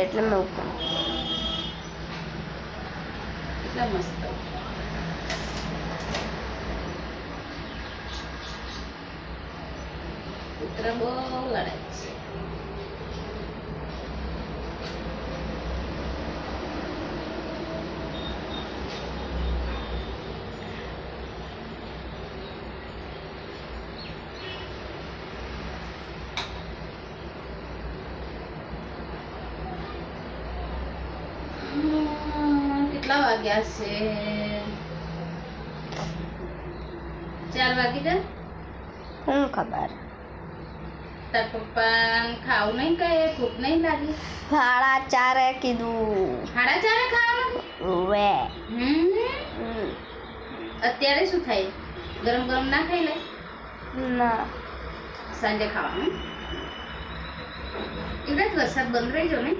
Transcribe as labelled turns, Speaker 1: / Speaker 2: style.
Speaker 1: એટલે મેં ઉપર
Speaker 2: કેટલા મસ્ત. કૂતરા બહુ લડાય છે. કેટલા વાગ્યા છે? 4 વાગી ગયા.
Speaker 1: શું ખબર?
Speaker 2: તાર પપ્પા ખાવું નહીં, કઈ ભૂખ નહીં લાગી?
Speaker 1: 4:30 કીધું.
Speaker 2: 4:30 ખાવાનું?
Speaker 1: ઓવે.
Speaker 2: અત્યારે શું થાય? ગરમ ગરમ ના ખાઈ લે?
Speaker 1: ના,
Speaker 2: સાંજે ખાવાનું. એટલે વરસાદ બંધ રહી જો ને.